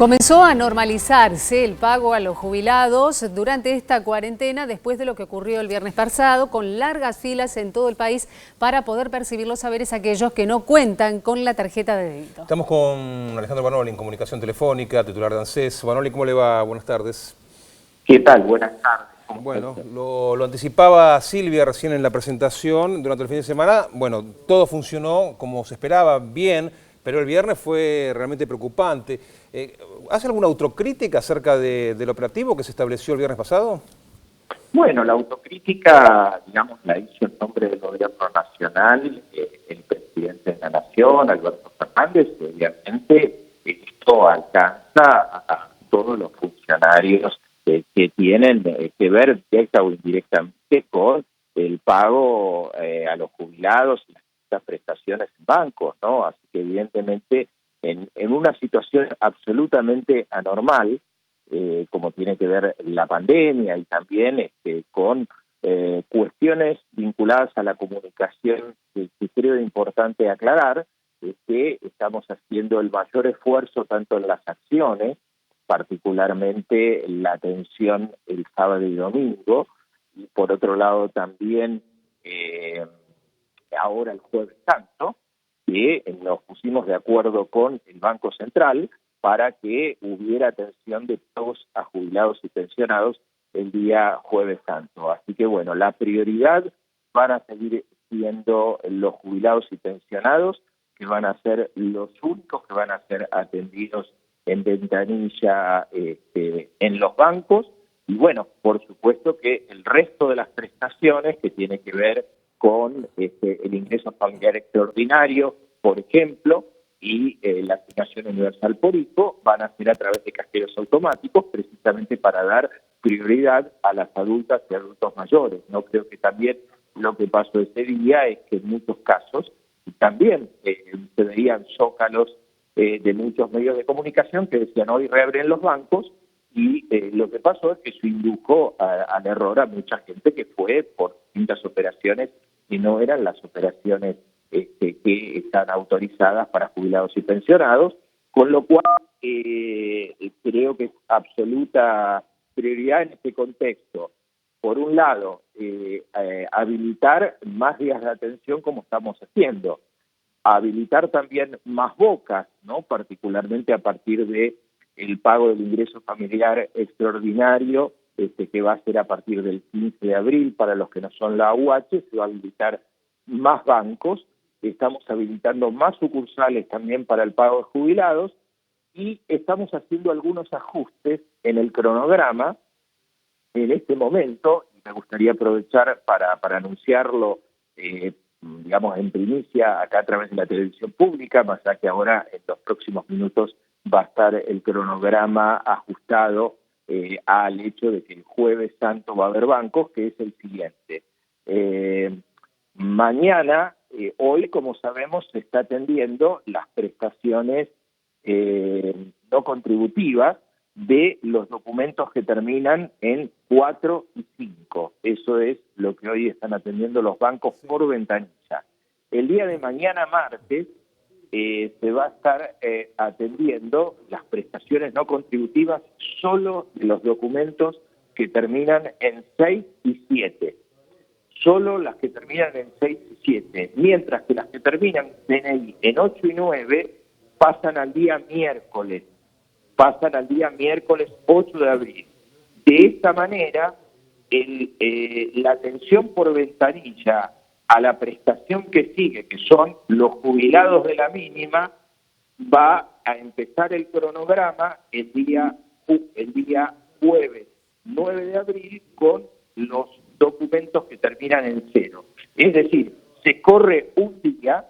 Comenzó a normalizarse el pago a los jubilados durante esta cuarentena después de lo que ocurrió el viernes pasado, con largas filas en todo el país para poder percibir los saberes aquellos que no cuentan con la tarjeta de débito. Estamos con Alejandro Banoli en comunicación telefónica, titular de ANSES. Banoli, ¿cómo le va? Buenas tardes. ¿Qué tal? Buenas tardes. Bueno, lo anticipaba Silvia recién en la presentación durante el fin de semana. Bueno, todo funcionó como se esperaba, bien, pero el viernes fue realmente preocupante. ¿Hace alguna autocrítica acerca del operativo que se estableció el viernes pasado? Bueno, la autocrítica, digamos, la hizo en nombre del gobierno nacional, el presidente de la Nación, Alberto Fernández, y obviamente esto alcanza a todos los funcionarios que tienen que ver directa o indirectamente con el pago a los jubilados y las prestaciones en bancos, ¿no? Así que evidentemente en una situación absolutamente anormal, como tiene que ver la pandemia y también con cuestiones vinculadas a la comunicación que creo importante aclarar, que estamos haciendo el mayor esfuerzo tanto en las acciones, particularmente la atención el sábado y domingo, y por otro lado también ahora el Jueves Santo, que nos pusimos de acuerdo con el Banco Central para que hubiera atención de pagos a jubilados y pensionados el día Jueves Santo. Así que bueno, la prioridad van a seguir siendo los jubilados y pensionados, que van a ser los únicos que van a ser atendidos en ventanilla en los bancos, y bueno, por supuesto que el resto de las prestaciones que tiene que ver con el ingreso familiar extraordinario, por ejemplo, y la asignación universal por hijo, van a ser a través de cajeros automáticos, precisamente para dar prioridad a las adultas y adultos mayores. No creo que también lo que pasó ese día es que en muchos casos también se veían zócalos de muchos medios de comunicación que decían hoy reabren los bancos, y lo que pasó es que eso indujo al error a mucha gente que fue por distintas operaciones que no eran las operaciones que están autorizadas para jubilados y pensionados, con lo cual creo que es absoluta prioridad en este contexto. Por un lado, habilitar más días de atención como estamos haciendo, habilitar también más bocas, ¿no? Particularmente a partir de el pago del ingreso familiar extraordinario, que va a ser a partir del 15 de abril para los que no son la AUH, se va a habilitar más bancos, estamos habilitando más sucursales también para el pago de jubilados, y estamos haciendo algunos ajustes en el cronograma en este momento, y me gustaría aprovechar para anunciarlo, digamos, en primicia acá a través de la televisión pública, más allá que ahora en los próximos minutos va a estar el cronograma ajustado al hecho de que el Jueves Santo va a haber bancos, que es el siguiente. Mañana, hoy, como sabemos, se está atendiendo las prestaciones no contributivas de los documentos que terminan en 4 y 5. Eso es lo que hoy están atendiendo los bancos por ventanilla. El día de mañana, martes, se va a estar atendiendo las prestaciones no contributivas solo de los documentos que terminan en 6 y 7. Solo las que terminan en 6 y 7, mientras que las que terminan DNI en 8 y 9 pasan al día miércoles 8 de abril. De esta manera, la atención por ventanilla a la prestación que sigue, que son los jubilados de la mínima, va a empezar el cronograma el día jueves 9 de abril con los documentos que terminan en 0. Es decir, se corre un día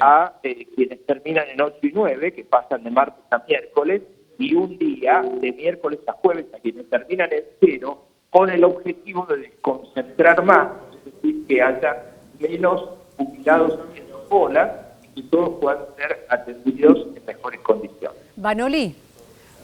a quienes terminan en 8 y 9, que pasan de martes a miércoles, y un día de miércoles a jueves a quienes terminan en 0, con el objetivo de desconcentrar más, es decir, que haya menos jubilados haciendo cola y todos puedan ser atendidos en mejores condiciones. Banoli,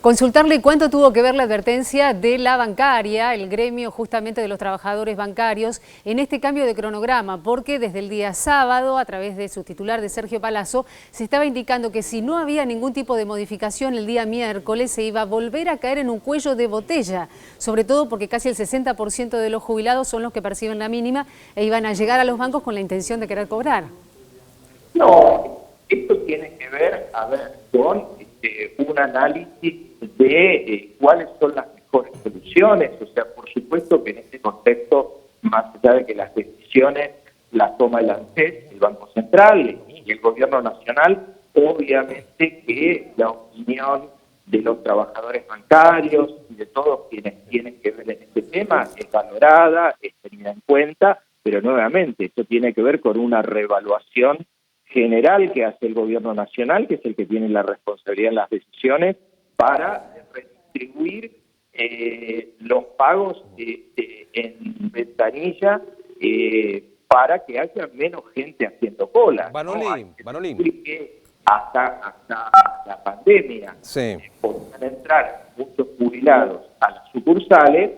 Consultarle cuánto tuvo que ver la advertencia de la bancaria, el gremio justamente de los trabajadores bancarios, en este cambio de cronograma, porque desde el día sábado, a través de su titular de Sergio Palazzo, se estaba indicando que si no había ningún tipo de modificación el día miércoles se iba a volver a caer en un cuello de botella, sobre todo porque casi el 60% de los jubilados son los que perciben la mínima e iban a llegar a los bancos con la intención de querer cobrar. No, esto tiene que ver, con un análisis de cuáles son las mejores soluciones. O sea, por supuesto que en este contexto, más allá de que las decisiones las toma el ANSES, el Banco Central y el Gobierno Nacional, obviamente que la opinión de los trabajadores bancarios y de todos quienes tienen que ver en este tema es valorada, es tenida en cuenta, pero nuevamente esto tiene que ver con una reevaluación general que hace el Gobierno Nacional, que es el que tiene la responsabilidad en las decisiones, para redistribuir los pagos en ventanilla para que haya menos gente haciendo cola. Vanoli. Que hasta la pandemia podían entrar muchos jubilados a las sucursales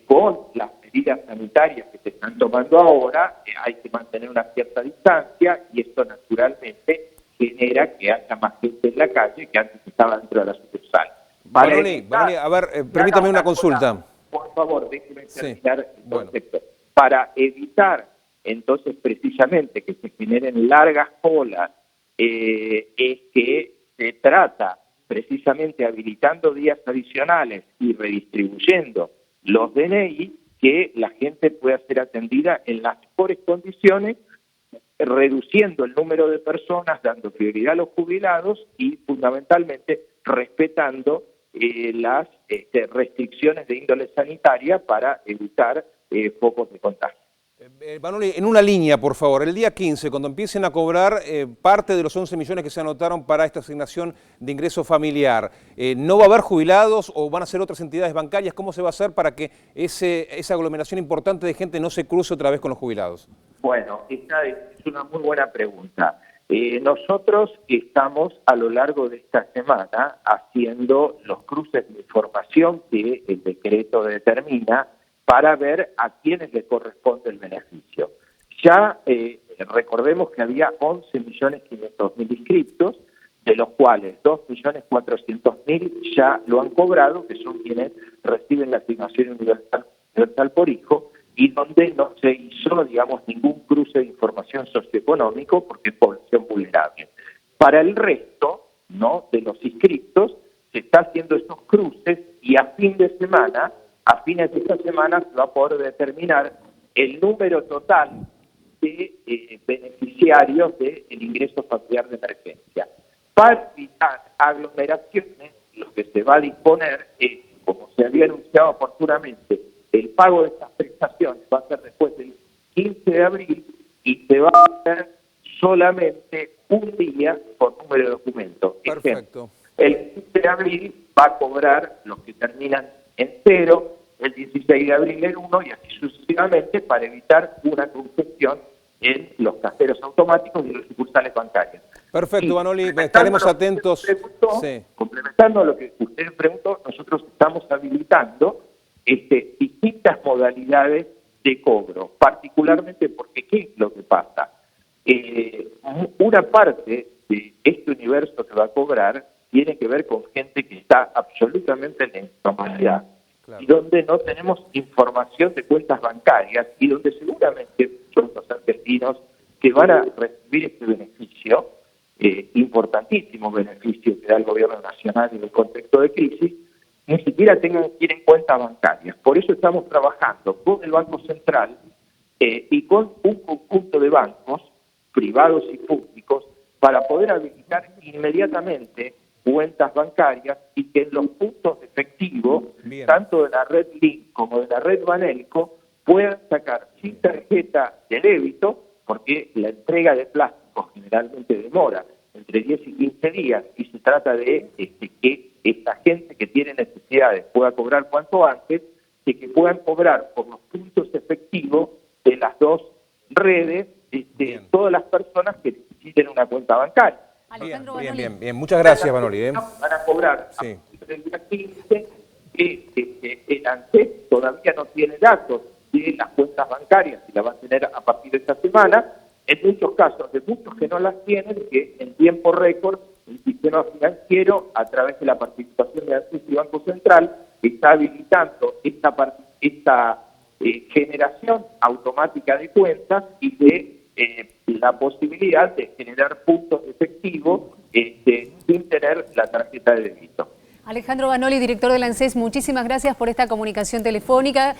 con las medidas sanitarias que se están tomando ahora, hay que mantener una cierta distancia y esto naturalmente genera que haya más gente en la calle que antes estaba dentro de la sucursal. Vanoli, a ver, permítame una consulta. Por favor, déjeme terminar el concepto. Para evitar entonces precisamente que se generen largas colas, es que se trata precisamente habilitando días adicionales y redistribuyendo los DNI, que la gente pueda ser atendida en las mejores condiciones, reduciendo el número de personas, dando prioridad a los jubilados y fundamentalmente respetando las restricciones de índole sanitaria para evitar focos de contagio. Vanoli, en una línea, por favor, el día 15, cuando empiecen a cobrar parte de los 11 millones que se anotaron para esta asignación de ingreso familiar, ¿no va a haber jubilados o van a ser otras entidades bancarias? ¿Cómo se va a hacer para que esa aglomeración importante de gente no se cruce otra vez con los jubilados? Bueno, esta es una muy buena pregunta. Nosotros estamos a lo largo de esta semana haciendo los cruces de información que el decreto determina para ver a quiénes le corresponde el beneficio. Ya recordemos que había 11.500.000 inscriptos, de los cuales 2.400.000 ya lo han cobrado, que son quienes reciben la asignación universal por hijo, y donde no se hizo, digamos, ningún cruce de información socioeconómico porque es población vulnerable. Para el resto, ¿no?, de los inscriptos, se está haciendo esos cruces y a fines de esta semana se va a poder determinar el número total de beneficiarios del ingreso familiar de emergencia. Para evitar aglomeraciones, lo que se va a disponer es, como se había anunciado oportunamente, el pago de estas prestaciones va a ser después del 15 de abril y se va a hacer solamente un día por número de documentos. Perfecto. El 15 de abril va a cobrar los que terminan en 0, el 16 de abril en 1 y así sucesivamente para evitar una congestión en los cajeros automáticos y los sucursales bancarias. Perfecto, Vanoli, estaremos atentos. Complementando a lo que usted preguntó, nosotros estamos habilitando distintas modalidades de cobro, particularmente porque ¿qué es lo que pasa? Una parte de este universo que va a cobrar tiene que ver con gente que está absolutamente en la informalidad y donde no tenemos información de cuentas bancarias y donde seguramente son los argentinos que van a recibir este beneficio, importantísimo beneficio que da el Gobierno Nacional en el contexto de crisis, ni siquiera tienen cuentas bancarias. Por eso estamos trabajando con el Banco Central y con un conjunto de bancos privados y públicos para poder habilitar inmediatamente cuentas bancarias y que en los puntos de efectivo, tanto de la red Link como de la red Banelco, puedan sacar sin tarjeta de débito, porque la entrega de plásticos generalmente demora entre 10 y 15 días y se trata de que esta gente que tiene necesidades pueda cobrar cuanto antes, y que puedan cobrar por los puntos efectivos de las dos redes todas las personas que necesiten una cuenta bancaria. Alejandro Bien. Muchas gracias, Vanoli. Van a cobrar del día 15, que el ANSES todavía no tiene datos de las cuentas bancarias y la va a tener a partir de esta semana. En muchos casos, de muchos que no las tienen, que en tiempo récord el sistema financiero, a través de la participación de ANSES y Banco Central, está habilitando esta generación automática de cuentas y de la posibilidad de generar puntos de efectivo sin tener la tarjeta de débito. Alejandro Banoli, director del ANSES, muchísimas gracias por esta comunicación telefónica.